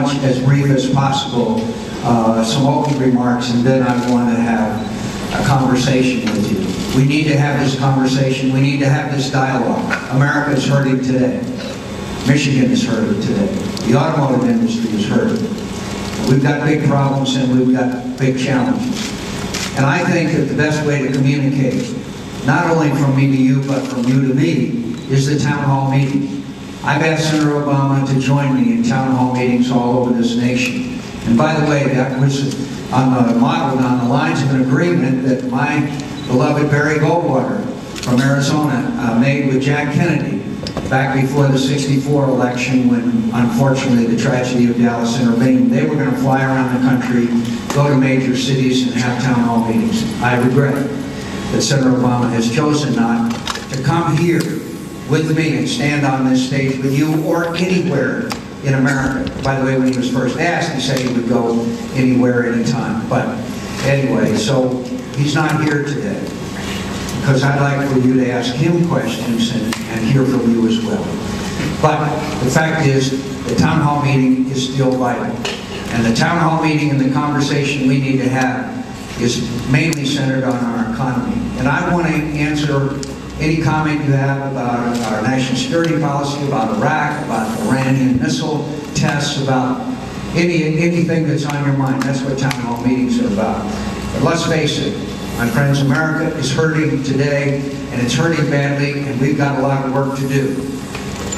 much as brief as possible, some opening remarks, and then I want to have a conversation with you. We need to have this conversation. We need to have this dialogue. America is hurting today. Michigan is hurting today. The automotive industry is hurting. We've got big problems and we've got big challenges. And I think that the best way to communicate, not only from me to you, but from you to me, is the town hall meeting. I've asked Senator Obama to join me in town hall meetings all over this nation. And by the way, that was modeled on the lines of an agreement that my beloved Barry Goldwater from Arizona made with Jack Kennedy back before the '64 election, when unfortunately the tragedy of Dallas intervened. They were going to fly around the country, go to major cities and have town hall meetings. I regret that Senator Obama has chosen not to come here with me and stand on this stage with you or anywhere in America. By the way, when he was first asked, he said he would go anywhere, anytime. But anyway, so he's not here today, because I'd like for you to ask him questions and hear from you as well. But the fact is, the town hall meeting is still vital. And the town hall meeting and the conversation we need to have is mainly centered on our economy. And I want to answer any comment you have about our national security policy, about Iraq, about Iranian missile tests, about anything that's on your mind. That's what town hall meetings are about. But let's face it, my friends, America is hurting today, and it's hurting badly, and we've got a lot of work to do.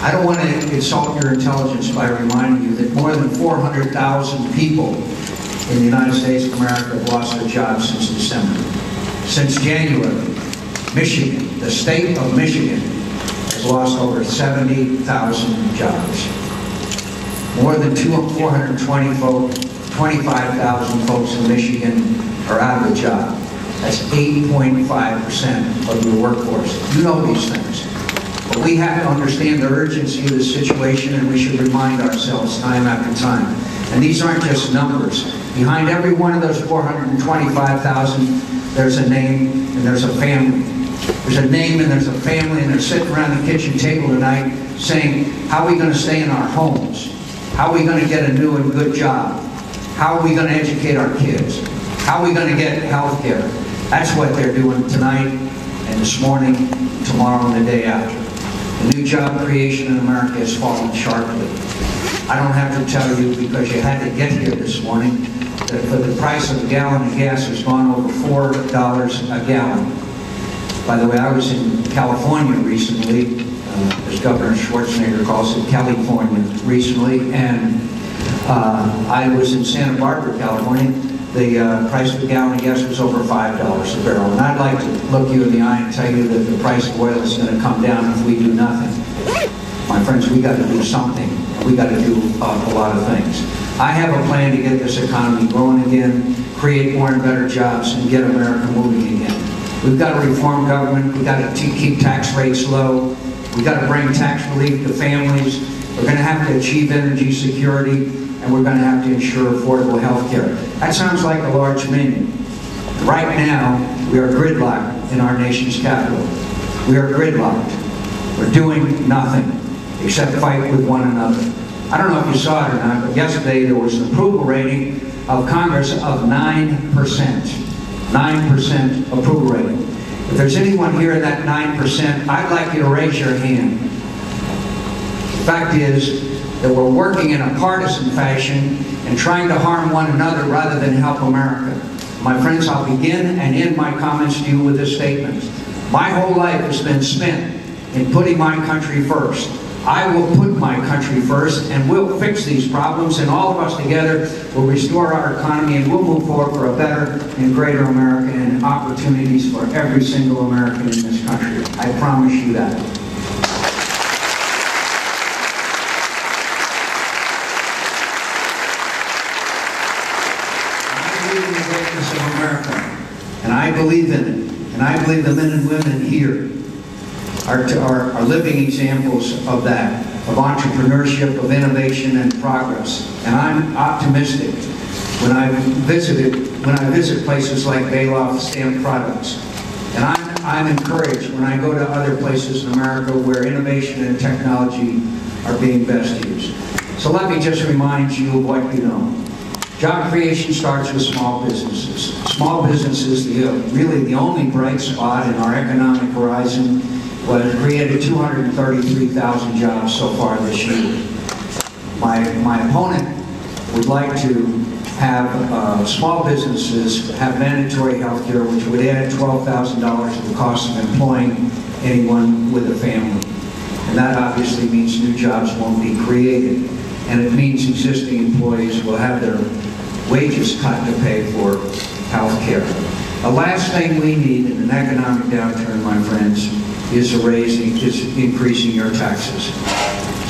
I don't want to insult your intelligence by reminding you that more than 400,000 people in the United States of America have lost their jobs since December. Since January, Michigan, the state of Michigan, has lost over 70,000 jobs. More than 25,000 folks in Michigan are out of a job. That's 8.5% of your workforce. You know these things. But we have to understand the urgency of the situation, and we should remind ourselves time after time. And these aren't just numbers. Behind every one of those 425,000, there's a name and there's a family. There's a name and there's a family, and they're sitting around the kitchen table tonight saying, how are we going to stay in our homes? How are we going to get a new and good job? How are we going to educate our kids? How are we going to get health care? That's what they're doing tonight and this morning, tomorrow, and the day after. The new job creation in America has fallen sharply. I don't have to tell you, because you had to get here this morning, that for the price of a gallon of gas has gone over $4 a gallon. By the way, I was in California recently, as Governor Schwarzenegger calls it, California recently, and I was in Santa Barbara, California. The price of a gallon of gas was over $5 a barrel. And I'd like to look you in the eye and tell you that the price of oil is going to come down if we do nothing. My friends, we got to do something. We got to do a lot of things. I have a plan to get this economy growing again, create more and better jobs, and get America moving again. We've got to reform government. We've got to keep tax rates low. We've got to bring tax relief to families. We're going to have to achieve energy security, and we're going to have to ensure affordable health care. That sounds like a large menu. Right now, we are gridlocked in our nation's capital. We are gridlocked. We're doing nothing except fight with one another. I don't know if you saw it or not, but yesterday there was an approval rating of Congress of 9%. 9% approval rating. If there's anyone here in that 9%, I'd like you to raise your hand. The fact is that we're working in a partisan fashion and trying to harm one another rather than help America. My friends, I'll begin and end my comments to you with this statement. My whole life has been spent in putting my country first. I will put my country first, and we'll fix these problems, and all of us together will restore our economy, and we'll move forward for a better and greater America and opportunities for every single American in this country. I promise you that. Of America, and I believe in it, and I believe the men and women here are living examples of that, of entrepreneurship, of innovation and progress. And I'm optimistic when I visit places like Belleville Stamped Products, and I'm encouraged when I go to other places in America where innovation and technology are being best used. So So let me just remind you of what you know. Job creation starts with small businesses. Small businesses, really the only bright spot in our economic horizon, was created 233,000 jobs so far this year. My opponent would like to have small businesses have mandatory health care, which would add $12,000 to the cost of employing anyone with a family. And that obviously means new jobs won't be created. And it means existing employees will have their wages cut to pay for health care. The last thing we need in an economic downturn, my friends, is increasing your taxes.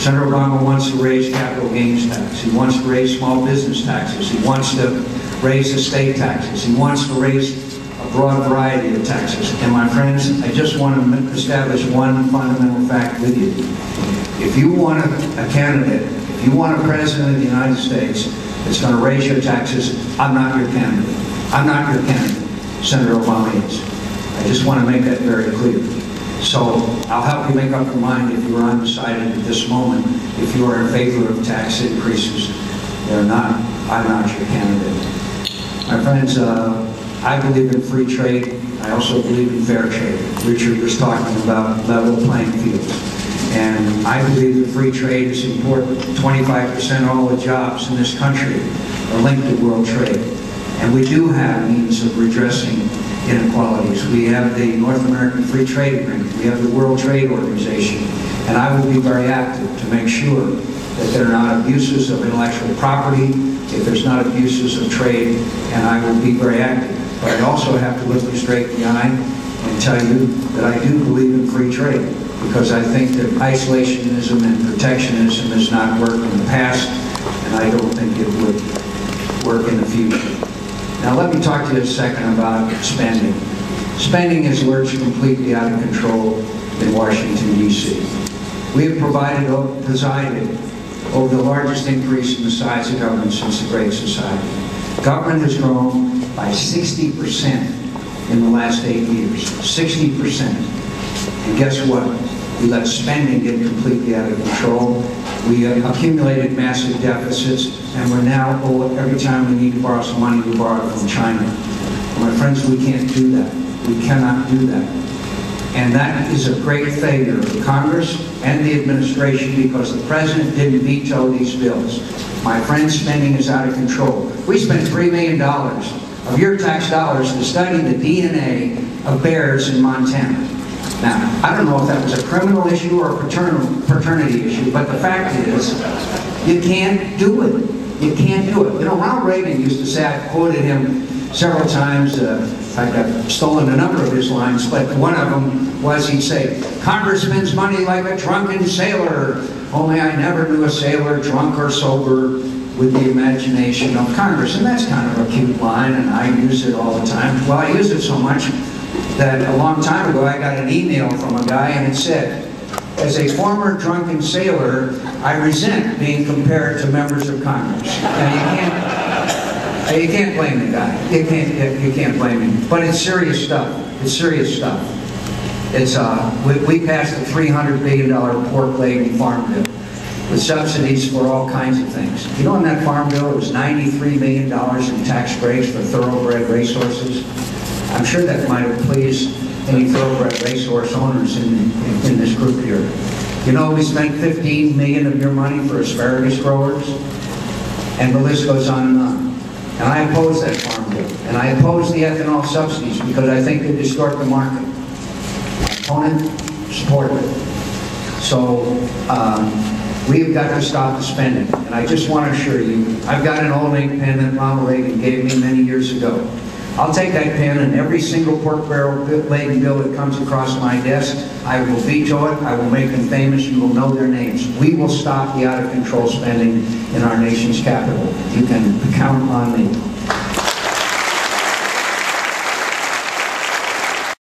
Senator Obama wants to raise capital gains tax. He wants to raise small business taxes. He wants to raise estate taxes. He wants to raise a broad variety of taxes. And my friends, I just want to establish one fundamental fact with you. If you want a candidate, if you want a president of the United States that's going to raise your taxes, I'm not your candidate. I'm not your candidate. Senator Obama is. I just want to make that very clear. So I'll help you make up your mind if you are undecided at this moment, if you are in favor of tax increases. I'm not your candidate. My friends, I believe in free trade. I also believe in fair trade. Richard was talking about level playing fields. And I believe that free trade is important. 25% of all the jobs in this country are linked to world trade. And we do have means of redressing inequalities. We have the North American Free Trade Agreement. We have the World Trade Organization. And I will be very active to make sure that there are not abuses of intellectual property, if there's not abuses of trade, and I will be very active. But I also have to look you straight in the eye and tell you that I do believe in free trade, because I think that isolationism and protectionism has not worked in the past, and I don't think it would work in the future. Now let me talk to you a second about spending. Spending has lurched completely out of control in Washington, D.C. We have presided over the largest increase in the size of government since the Great Society. Government has grown by 60% in the last 8 years. 60%. And guess what? We let spending get completely out of control. We accumulated massive deficits, and we're now, every time we need to borrow some money, we borrow it from China. And my friends, we can't do that. We cannot do that. And that is a great failure of Congress and the administration, because the president didn't veto these bills. My friends, spending is out of control. We spent $3 million of your tax dollars to study the DNA of bears in Montana. Now, I don't know if that was a criminal issue or a paternity issue, but the fact is, you can't do it. You can't do it. You know, Ronald Reagan used to say, I've quoted him several times, I've stolen a number of his lines, but one of them was, he'd say, Congress spends money like a drunken sailor, only I never knew a sailor, drunk or sober, with the imagination of Congress. And that's kind of a cute line, and I use it all the time. Well, I use it so much that a long time ago I got an email from a guy, and it said, as a former drunken sailor, I resent being compared to members of Congress. Now you can't blame the guy. You can't blame him. But it's serious stuff. It's serious stuff. It's we passed a $300 billion pork laden farm bill with subsidies for all kinds of things. You know, in that farm bill, it was $93 million in tax breaks for thoroughbred racehorses. I'm sure that might have pleased any thoroughbred racehorse owners in this group here. You know, we spent $15 million of your money for asparagus growers, and the list goes on and on. And I oppose that farm bill, and I oppose the ethanol subsidies because I think they distort the market. My opponent supported it. So we've got to stop the spending. And I just want to assure you, I've got an old ink pen that Ronald Reagan gave me many years ago. I'll take that pen, and every single pork barrel laden bill that comes across my desk, I will veto it. I will make them famous. You will know their names. We will stop the out-of-control spending in our nation's capital. You can count on me.